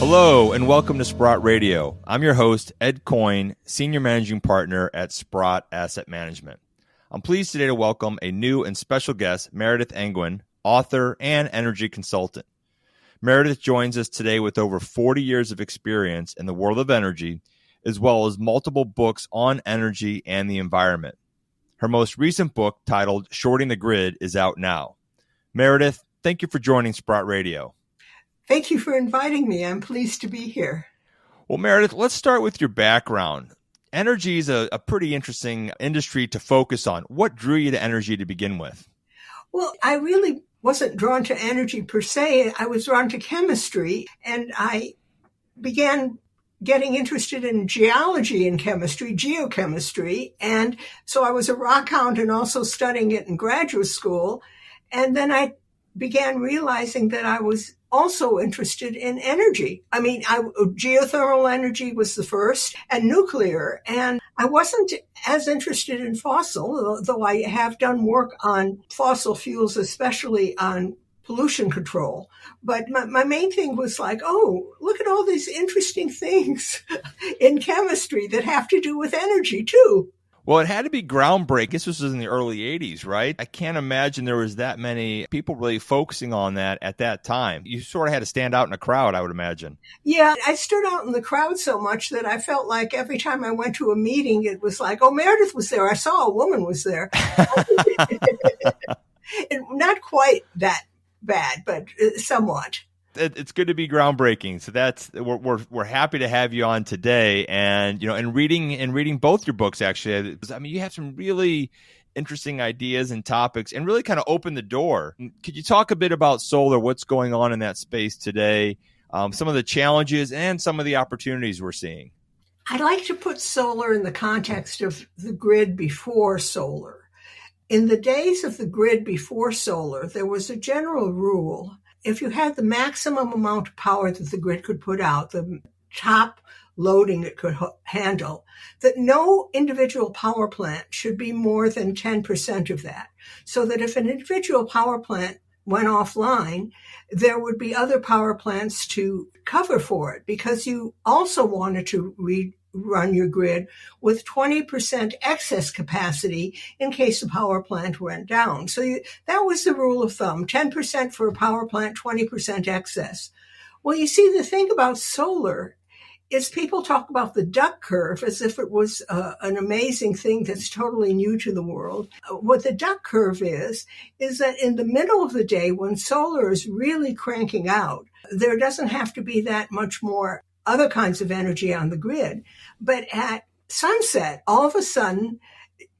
Hello and welcome to Sprott Radio. I'm your host, Ed Coyne, Senior Managing Partner at Sprott Asset Management. I'm pleased today to welcome a new and special guest, Meredith Angwin, author and energy consultant. Meredith joins us today with over 40 years of experience in the world of energy, as well as multiple books on energy and the environment. Her most recent book, titled Shorting the Grid, is out now. Meredith, thank you for joining Sprott Radio. Thank you for inviting me. I'm pleased to be here. Well, Meredith, let's start with your background. Energy is a pretty interesting industry to focus on. What drew you to energy to begin with? Well, I really wasn't drawn to energy per se. I was drawn to chemistry, and I began getting interested in geology and chemistry, geochemistry. And so I was a rock hound and also studying it in graduate school. And then I began realizing that I was also interested in energy. I mean, geothermal energy was the first, and nuclear. And I wasn't as interested in fossil, though I have done work on fossil fuels, especially on pollution control. But my main thing was like, oh, look at all these interesting things in chemistry that have to do with energy too. Well, it had to be groundbreaking. This was in the early 80s, right? I can't imagine there was that many people really focusing on that at that time. You sort of had to stand out in a crowd, I would imagine. Yeah, I stood out in the crowd so much that I felt like every time I went to a meeting, it was like, oh, Meredith was there. I saw a woman was there. Not quite that bad, but somewhat. It's good to be groundbreaking. So we're happy to have you on today. And in reading both your books, actually, I mean, you have some really interesting ideas and topics, and really kind of open the door. Could you talk a bit about solar? What's going on in that space today? Some of the challenges and some of the opportunities we're seeing. I like to put solar in the context of the grid before solar. In the days of the grid before solar, there was a general rule. If you had the maximum amount of power that the grid could put out, the top loading it could handle, that no individual power plant should be more than 10% of that. So that if an individual power plant went offline, there would be other power plants to cover for it, because you also wanted to run your grid with 20% excess capacity in case the power plant went down. So that was the rule of thumb, 10% for a power plant, 20% excess. Well, you see, the thing about solar is people talk about the duck curve as if it was an amazing thing that's totally new to the world. What the duck curve is that in the middle of the day, when solar is really cranking out, there doesn't have to be that much more other kinds of energy on the grid. But at sunset, all of a sudden,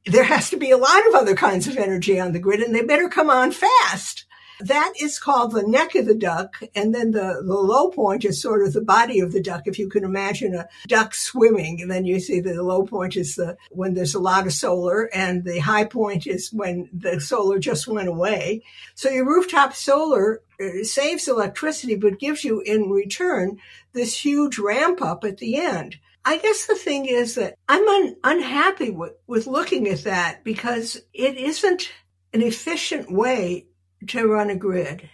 there has to be a lot of other kinds of energy on the grid, and they better come on fast. That is called the neck of the duck. And then the low point is sort of the body of the duck. If you can imagine a duck swimming, and then you see that the low point is when there's a lot of solar, and the high point is when the solar just went away. So your rooftop solar saves electricity, but gives you in return this huge ramp up at the end. I guess the thing is that I'm unhappy with looking at that, because it isn't an efficient way to run a grid.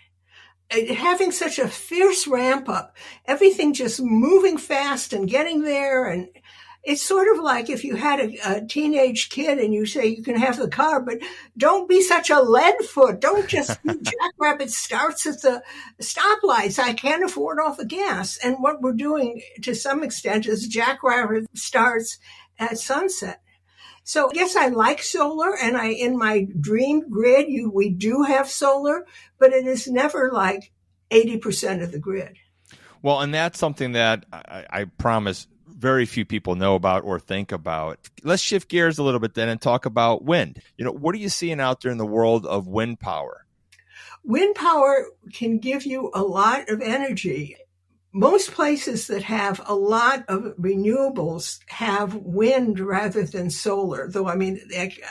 Having such a fierce ramp up, everything just moving fast and getting there. And it's sort of like if you had a teenage kid and you say you can have the car, but don't be such a lead foot. Don't just do jackrabbit starts at the stoplights. I can't afford all the gas. And what we're doing to some extent is jackrabbit starts at sunset. So yes, I like solar, and in my dream grid, we do have solar, but it is never like 80% of the grid. Well, and that's something that I promise very few people know about or think about. Let's shift gears a little bit then and talk about wind. What are you seeing out there in the world of wind power? Wind power can give you a lot of energy. Most places that have a lot of renewables have wind rather than solar, though, I mean,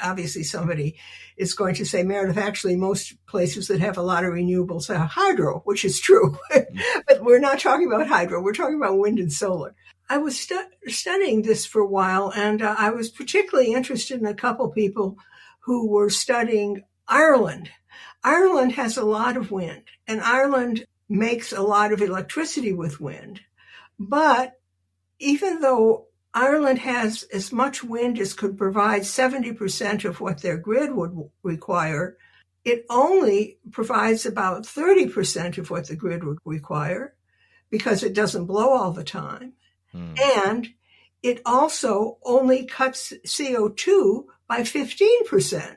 obviously somebody is going to say, Meredith, actually, most places that have a lot of renewables have hydro, which is true. But we're not talking about hydro. We're talking about wind and solar. I was studying this for a while, and I was particularly interested in a couple people who were studying Ireland. Ireland has a lot of wind, and Ireland makes a lot of electricity with wind. But even though Ireland has as much wind as could provide 70% of what their grid would require, it only provides about 30% of what the grid would require because it doesn't blow all the time. And it also only cuts CO2 by 15%.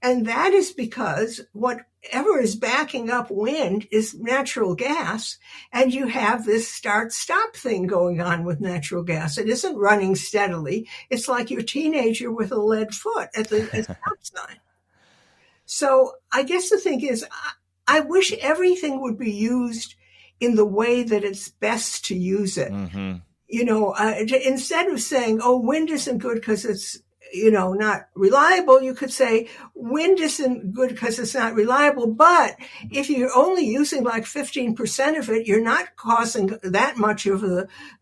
And that is because whatever is backing up wind is natural gas, and you have this start-stop thing going on with natural gas. It isn't running steadily. It's like your teenager with a lead foot at the stop sign. So I guess the thing is, I wish everything would be used in the way that it's best to use it. Mm-hmm. Instead of saying, oh, wind isn't good because it's not reliable, you could say wind isn't good because it's not reliable, but if you're only using like 15% of it, you're not causing that much of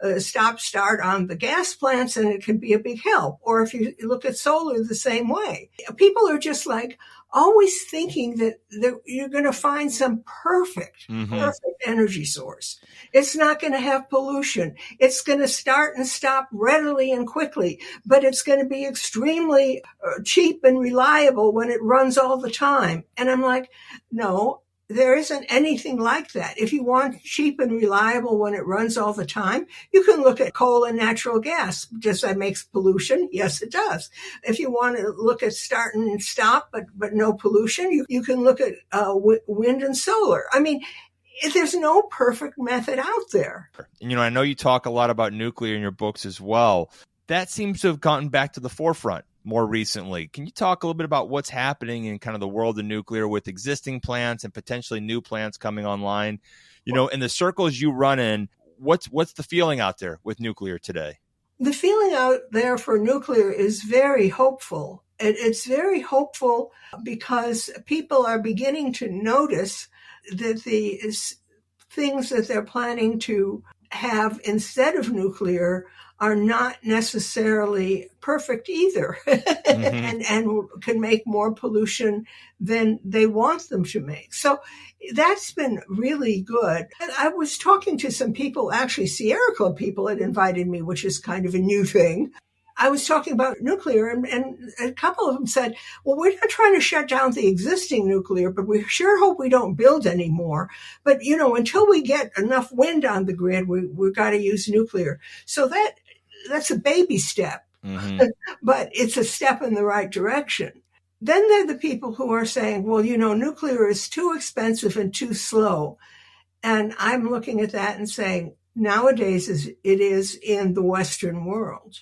a stop-start on the gas plants, and it can be a big help. Or if you look at solar the same way. People are just like always thinking that you're going to find some perfect energy source. It's not going to have pollution. It's going to start and stop readily and quickly, but it's going to be extremely cheap and reliable when it runs all the time. And I'm like, no, there isn't anything like that. If you want cheap and reliable when it runs all the time, you can look at coal and natural gas. Does that make pollution? Yes, it does. If you want to look at start and stop, but no pollution, you can look at wind and solar. I mean, there's no perfect method out there. I know you talk a lot about nuclear in your books as well. That seems to have gotten back to the forefront more recently. Can you talk a little bit about what's happening in kind of the world of nuclear with existing plants and potentially new plants coming online? In the circles you run in, what's the feeling out there with nuclear today? The feeling out there for nuclear is very hopeful. It's very hopeful because people are beginning to notice that the things that they're planning to have instead of nuclear are not necessarily perfect either, and can make more pollution than they want them to make. So that's been really good. And I was talking to some people, actually Sierra Club people had invited me, which is kind of a new thing. I was talking about nuclear, and a couple of them said, well, we're not trying to shut down the existing nuclear, but we sure hope we don't build any more. But, until we get enough wind on the grid, we've got to use nuclear. So that's a baby step, but it's a step in the right direction. Then there are the people who are saying, well, nuclear is too expensive and too slow. And I'm looking at that and saying, nowadays it is in the Western world.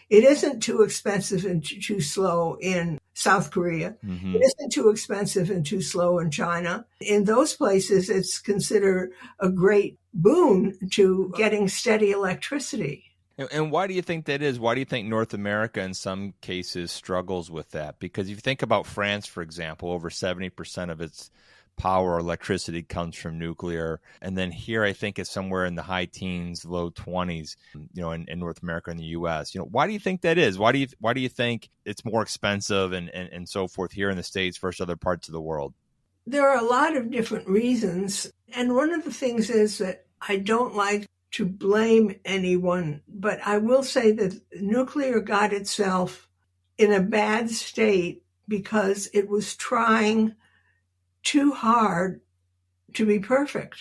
It isn't too expensive and too slow in South Korea. It isn't too expensive and too slow in China. In those places, it's considered a great boon to getting steady electricity. And why do you think that is? Why do you think North America in some cases struggles with that? Because if you think about France, for example, over 70% of its power or electricity comes from nuclear. And then here, I think it's somewhere in the high teens, low 20s, in North America and the U.S. Why do you think that is? Why do you think it's more expensive and so forth here in the States versus other parts of the world? There are a lot of different reasons. And one of the things is that I don't like to blame anyone, but I will say that nuclear got itself in a bad state because it was trying too hard to be perfect.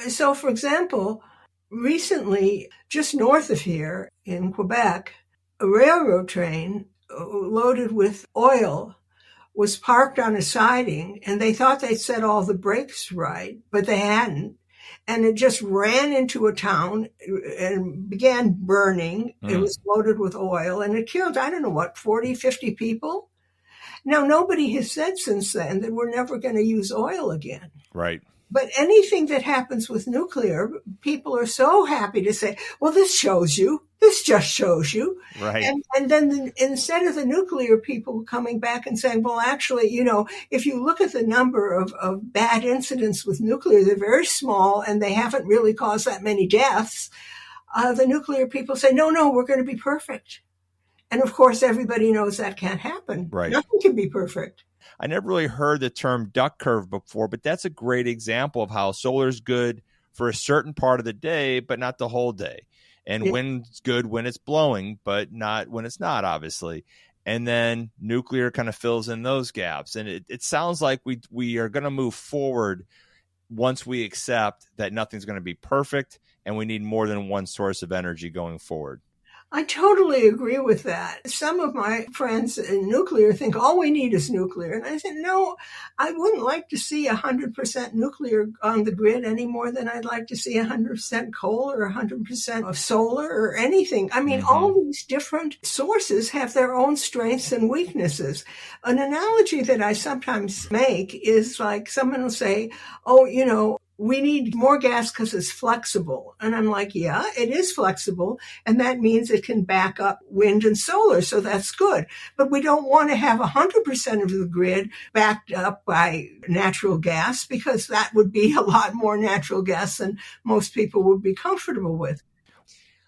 So, for example, recently, just north of here in Quebec, a railroad train loaded with oil was parked on a siding, and they thought they'd set all the brakes right, but they hadn't. And it just ran into a town and began burning. It was loaded with oil, and it killed, 40, 50 people. Now, nobody has said since then that we're never going to use oil again. Right. But anything that happens with nuclear, people are so happy to say, well, this just shows you. Right. And then instead of the nuclear people coming back and saying, well, actually, if you look at the number of bad incidents with nuclear, they're very small and they haven't really caused that many deaths. The nuclear people say, no, we're going to be perfect. And of course, everybody knows that can't happen. Right. Nothing can be perfect. I never really heard the term duck curve before, but that's a great example of how solar is good for a certain part of the day, but not the whole day. And wind's good when it's blowing, but not when it's not, obviously. And then nuclear kind of fills in those gaps. And it sounds like we are going to move forward once we accept that nothing's going to be perfect and we need more than one source of energy going forward. I totally agree with that. Some of my friends in nuclear think all we need is nuclear. And I said, no, I wouldn't like to see 100% nuclear on the grid any more than I'd like to see 100% coal or 100% of solar or anything. I mean, all these different sources have their own strengths and weaknesses. An analogy that I sometimes make is like someone will say, we need more gas because it's flexible. And I'm like, yeah, it is flexible. And that means it can back up wind and solar. So that's good. But we don't want to have 100% of the grid backed up by natural gas because that would be a lot more natural gas than most people would be comfortable with.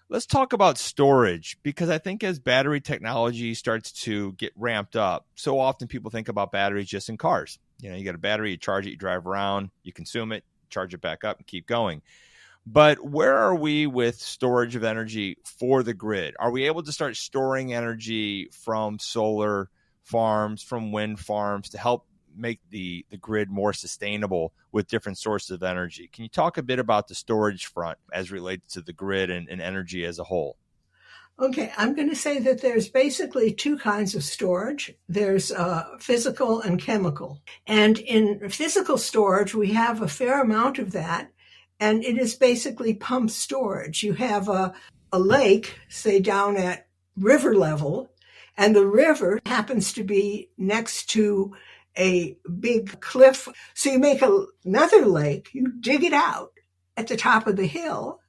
Let's talk about storage, because I think as battery technology starts to get ramped up, so often people think about batteries just in cars. You got a battery, you charge it, you drive around, you consume it, charge it back up and keep going. But where are we with storage of energy for the grid? Are we able to start storing energy from solar farms, from wind farms to help make the grid more sustainable with different sources of energy? Can you talk a bit about the storage front as relates to the grid and energy as a whole? Okay, I'm going to say that there's basically two kinds of storage. There's physical and chemical. And in physical storage, we have a fair amount of that. And it is basically pumped storage. You have a lake, say down at river level, and the river happens to be next to a big cliff. So you make another lake, you dig it out at the top of the hill.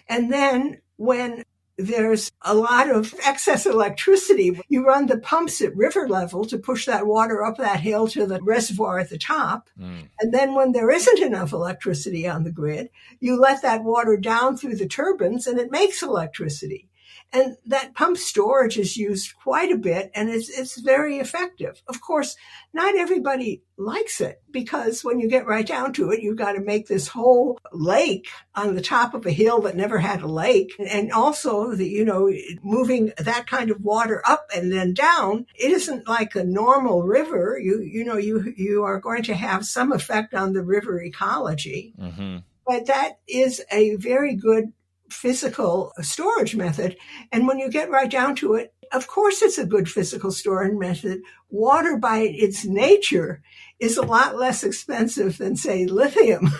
And then when there's a lot of excess electricity, you run the pumps at river level to push that water up that hill to the reservoir at the top. And then when there isn't enough electricity on the grid, you let that water down through the turbines and it makes electricity. And that pump storage is used quite a bit, and it's very effective. Of course, not everybody likes it, because when you get right down to it, you've got to make this whole lake on the top of a hill that never had a lake. And also, moving that kind of water up and then down, it isn't like a normal river. You are going to have some effect on the river ecology. But that is a very good physical storage method. And when you get right down to it, of course, it's a good physical storage method. Water by its nature is a lot less expensive than, say, lithium.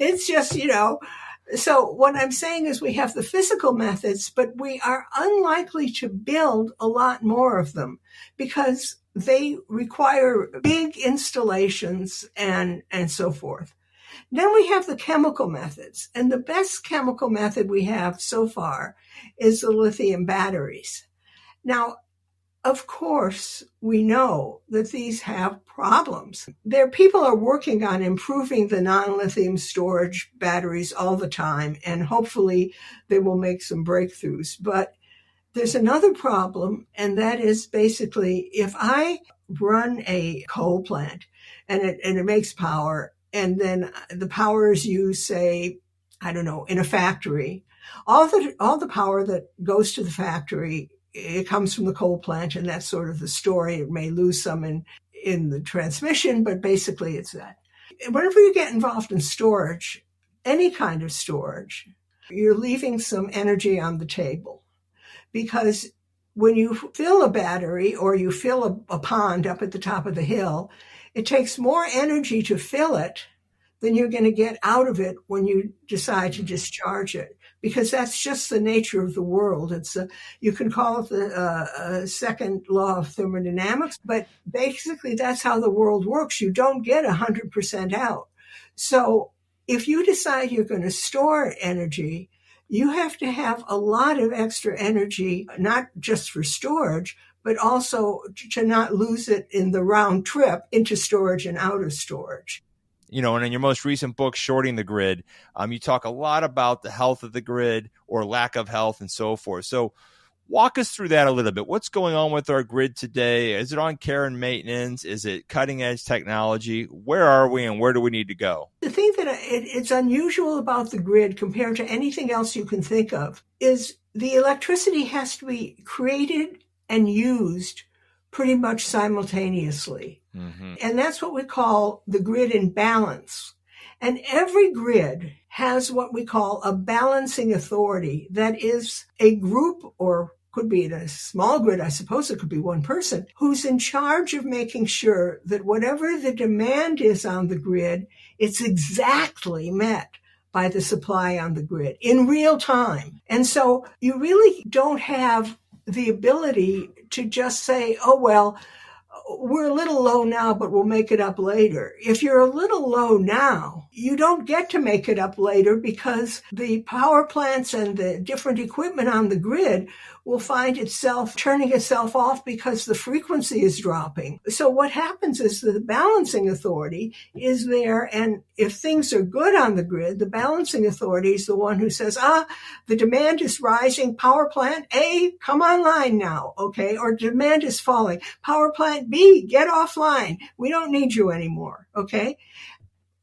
It's just, so what I'm saying is we have the physical methods, but we are unlikely to build a lot more of them because they require big installations and so forth. Then we have the chemical methods, and the best chemical method we have so far is the lithium batteries. Now, of course, we know that these have problems. People are working on improving the non-lithium storage batteries all the time, and hopefully they will make some breakthroughs. But there's another problem, and that is basically if I run a coal plant and it makes power, and then the power is used, say, I don't know, in a factory. All the power that goes to the factory, it comes from the coal plant, and that's sort of the story. It may lose some in the transmission, but basically it's that. Whenever you get involved in storage, any kind of storage, you're leaving some energy on the table. Because when you fill a battery or you fill a pond up at the top of the hill, it takes more energy to fill it than you're going to get out of it when you decide to discharge it. because that's just the nature of the world. You can call it the second law of thermodynamics, but basically that's how the world works. You don't get 100% out. So if you decide you're going to store energy, you have to have a lot of extra energy, not just for storage, but also to not lose it in the round trip into storage and out of storage. And in your most recent book, Shorting the Grid, you talk a lot about the health of the grid or lack of health and so forth. So walk us through that a little bit. What's going on with our grid today? Is it on care and maintenance? Is it cutting edge technology? Where are we and where do we need to go? The thing that it's unusual about the grid compared to anything else you can think of is the electricity has to be created and used pretty much simultaneously. Mm-hmm. And that's what we call the grid in balance. And every grid has what we call a balancing authority. That is a group, or could be in a small grid, I suppose it could be one person, who's in charge of making sure that whatever the demand is on the grid, it's exactly met by the supply on the grid in real time. And so you really don't have the ability to just say, oh, well, we're a little low now, but we'll make it up later. If you're a little low now, you don't get to make it up later because the power plants and the different equipment on the grid will find itself turning itself off because the frequency is dropping. So what happens is the balancing authority is there, and if things are good on the grid, the balancing authority is the one who says, the demand is rising, power plant A, come online now, okay? Or demand is falling, power plant B, get offline. We don't need you anymore, okay?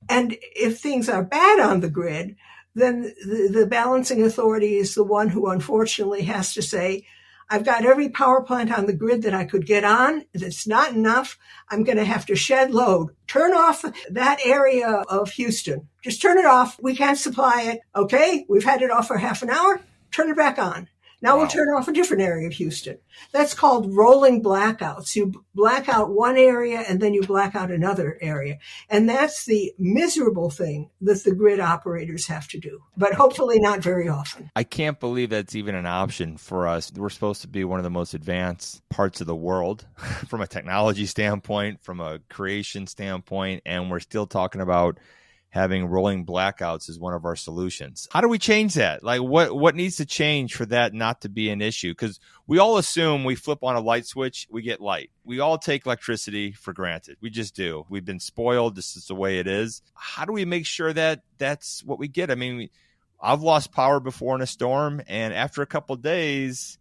And if things are bad on the grid, then the balancing authority is the one who unfortunately has to say, I've got every power plant on the grid that I could get on. It's not enough. I'm going to have to shed load. Turn off that area of Houston. Just turn it off. We can't supply it. Okay, we've had it off for half an hour. Turn it back on. Now we'll turn off a different area of Houston. That's called rolling blackouts. You black out one area and then you black out another area. And that's the miserable thing that the grid operators have to do, but hopefully not very often. I can't believe that's even an option for us. We're supposed to be one of the most advanced parts of the world from a technology standpoint, from a creation standpoint, and we're still talking about having rolling blackouts as one of our solutions. How do we change that? Like what needs to change for that not to be an issue? Because we all assume we flip on a light switch, we get light. We all take electricity for granted. We just do. We've been spoiled. This is the way it is. How do we make sure that that's what we get? I mean, I've lost power before in a storm, and after a couple of days,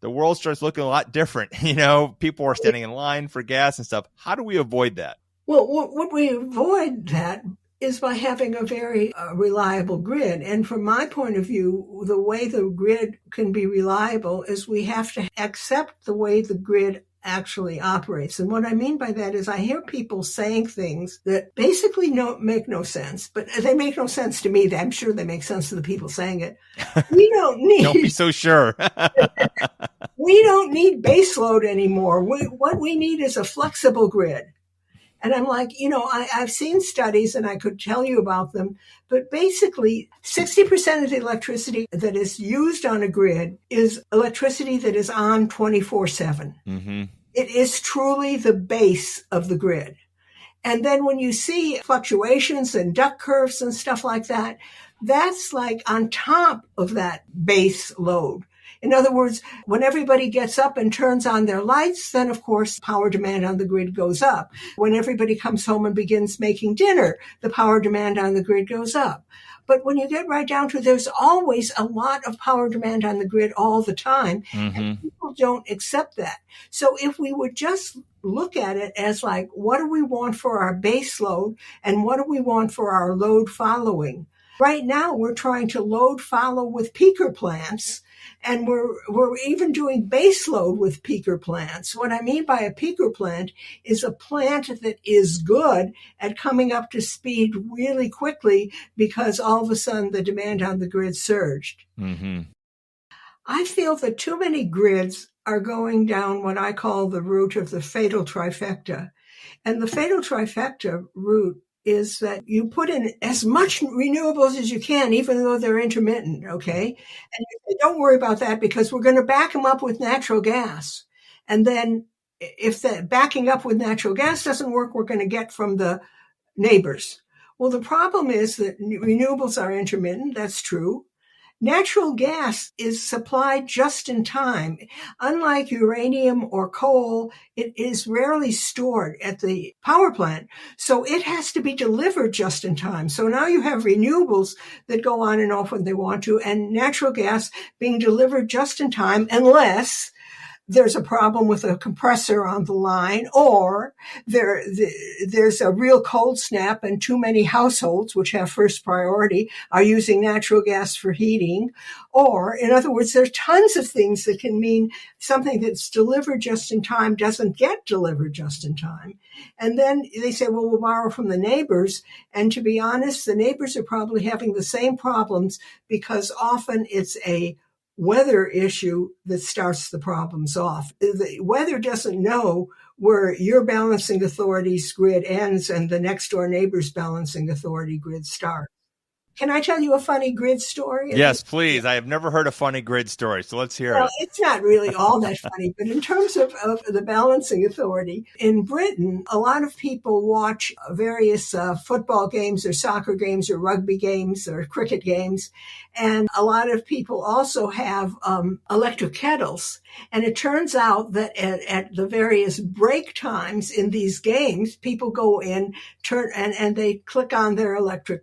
the world starts looking a lot different. People are standing in line for gas and stuff. How do we avoid that? Well, what we avoid that is by having a very reliable grid. And from my point of view, the way the grid can be reliable is we have to accept the way the grid actually operates. And what I mean by that is I hear people saying things that basically make no sense, but they make no sense to me. I'm sure they make sense to the people saying it. We don't need... Don't be so sure. We don't need baseload anymore. What we need is a flexible grid. And I'm like, I've seen studies and I could tell you about them, but basically 60% of the electricity that is used on a grid is electricity that is on 24/7. Mm-hmm. It is truly the base of the grid. And then when you see fluctuations and duck curves and stuff like that, that's like on top of that base load. In other words, when everybody gets up and turns on their lights, then of course power demand on the grid goes up. When everybody comes home and begins making dinner, the power demand on the grid goes up. But when you get right down to it, there's always a lot of power demand on the grid all the time, mm-hmm. and people don't accept that. So if we would just look at it as like, what do we want for our base load and what do we want for our load following? Right now, we're trying to load follow with peaker plants. And we're even doing base load with peaker plants. What I mean by a peaker plant is a plant that is good at coming up to speed really quickly because all of a sudden the demand on the grid surged. Mm-hmm. I feel that too many grids are going down what I call the route of the fatal trifecta. And the fatal trifecta route is that you put in as much renewables as you can, even though they're intermittent, okay? And you say, don't worry about that because we're going to back them up with natural gas. And then if the backing up with natural gas doesn't work, we're going to get from the neighbors. Well, the problem is that renewables are intermittent. That's true. Natural gas is supplied just in time. Unlike uranium or coal, it is rarely stored at the power plant. So it has to be delivered just in time. So now you have renewables that go on and off when they want to, and natural gas being delivered just in time, unless there's a problem with a compressor on the line, or there's a real cold snap and too many households, which have first priority, are using natural gas for heating. Or, in other words, there are tons of things that can mean something that's delivered just in time doesn't get delivered just in time. And then they say, well, we'll borrow from the neighbors. And to be honest, the neighbors are probably having the same problems because often it's a weather issue that starts the problems off. The weather doesn't know where your balancing authority's grid ends and the next door neighbor's balancing authority grid starts. Can I tell you a funny grid story? Yes, please. I have never heard a funny grid story, so let's hear it. It's not really all that funny, but in terms of the balancing authority, in Britain, a lot of people watch various football games or soccer games or rugby games or cricket games, and a lot of people also have electric kettles. And it turns out that at the various break times in these games, people go in, turn and they click on their electric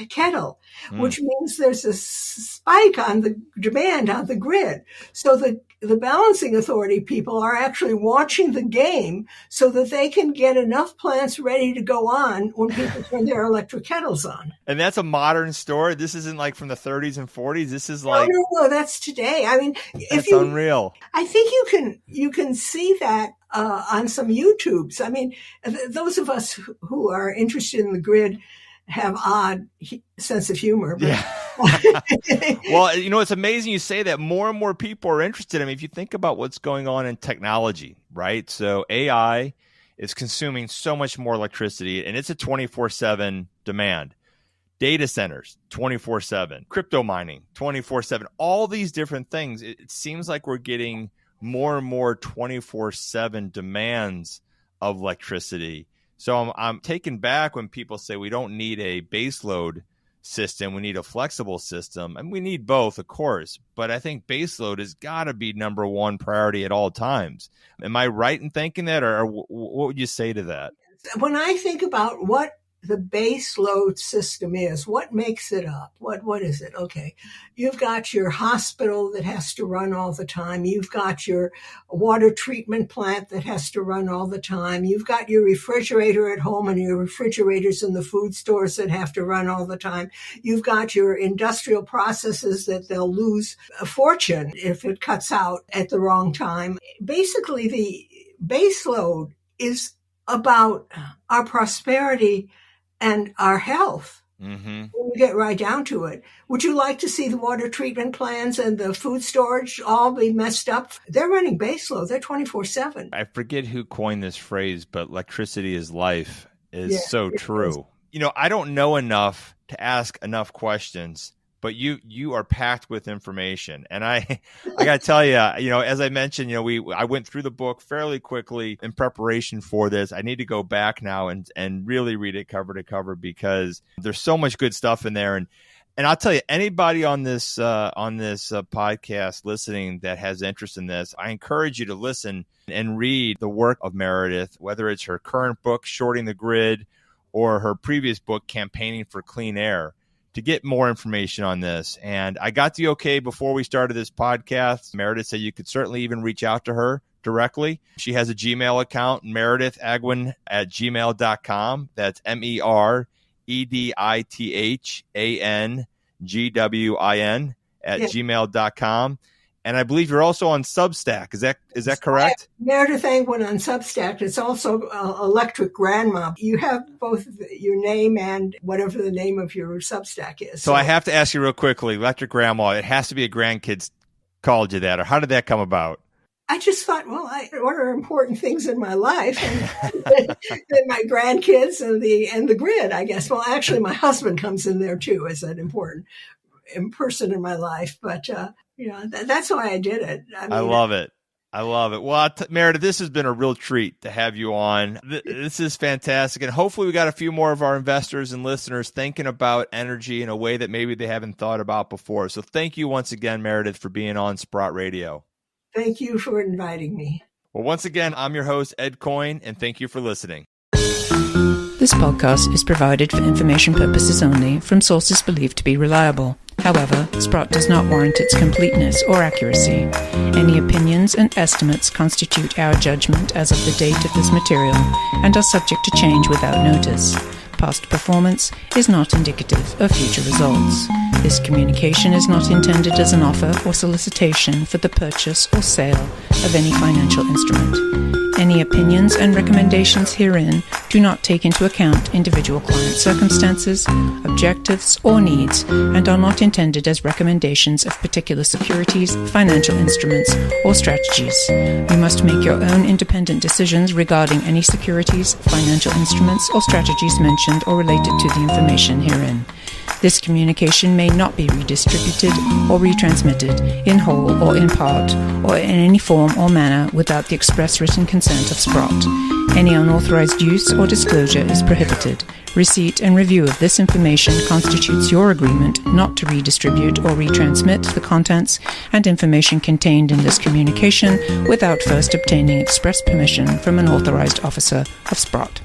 kettle, which means there's a spike on the demand on the grid. So the balancing authority people are actually watching the game so that they can get enough plants ready to go on when people turn their electric kettles on. And that's a modern story. This isn't like from the 30s and 40s. This is like no, that's today. I mean, that's unreal. I think you can see that on some YouTubes. I mean, those of us who are interested in the grid have odd sense of humor. But. Yeah. Well, it's amazing you say that. More and more people are interested. I mean, if you think about what's going on in technology, right? So AI is consuming so much more electricity, and it's a 24/7 demand. Data centers, 24/7. Crypto mining, 24/7. All these different things. It seems like we're getting more and more 24/7 demands of electricity. So I'm taken back when people say we don't need a baseload system. We need a flexible system. And we need both, of course. But I think baseload has got to be number one priority at all times. Am I right in thinking that? Or what would you say to that? When I think about what the base load system is, what makes it up? What is it? Okay. You've got your hospital that has to run all the time. You've got your water treatment plant that has to run all the time. You've got your refrigerator at home and your refrigerators in the food stores that have to run all the time. You've got your industrial processes that they'll lose a fortune if it cuts out at the wrong time. Basically, the base load is about our prosperity and our health. Mm-hmm. When we get right down to it. Would you like to see the water treatment plants and the food storage all be messed up? They're running baseload. They're 24/7. I forget who coined this phrase, but electricity is life is so true. Is. I don't know enough to ask enough questions, but you are packed with information. And I got to tell you, as I mentioned, I went through the book fairly quickly in preparation for this. I need to go back now and really read it cover to cover because there's so much good stuff in there. And I'll tell you, anybody on this podcast listening that has interest in this, I encourage you to listen and read the work of Meredith, whether it's her current book, Shorting the Grid, or her previous book, Campaigning for Clean Air, to get more information on this. And I got the okay before we started this podcast. Meredith said you could certainly even reach out to her directly. She has a Gmail account, meredithangwin@gmail.com. That's meredithangwin @gmail.com. And I believe you're also on Substack. Is that correct? Meredith Angwin on Substack. It's also Electric Grandma. You have both your name and whatever the name of your Substack is. So I have to ask you real quickly, Electric Grandma, it has to be a grandkid's called you that, or how did that come about? I just thought, well, what are important things in my life? And my grandkids and the grid, I guess. Well, actually, my husband comes in there too as an important person in my life. But, that's why I did it. I love it. I love it. Well, Meredith, this has been a real treat to have you on. This is fantastic. And hopefully we got a few more of our investors and listeners thinking about energy in a way that maybe they haven't thought about before. So thank you once again, Meredith, for being on Sprott Radio. Thank you for inviting me. Well, once again, I'm your host, Ed Coyne, and thank you for listening. This podcast is provided for information purposes only from sources believed to be reliable. However, Sprott does not warrant its completeness or accuracy. Any opinions and estimates constitute our judgment as of the date of this material and are subject to change without notice. Past performance is not indicative of future results. This communication is not intended as an offer or solicitation for the purchase or sale of any financial instrument. Any opinions and recommendations herein do not take into account individual client circumstances, objectives, or needs, and are not intended as recommendations of particular securities, financial instruments, or strategies. You must make your own independent decisions regarding any securities, financial instruments, or strategies mentioned or related to the information herein. This communication may not be redistributed or retransmitted in whole or in part or in any form or manner without the express written consent of Sprott. Any unauthorized use or disclosure is prohibited. Receipt and review of this information constitutes your agreement not to redistribute or retransmit the contents and information contained in this communication without first obtaining express permission from an authorized officer of Sprott.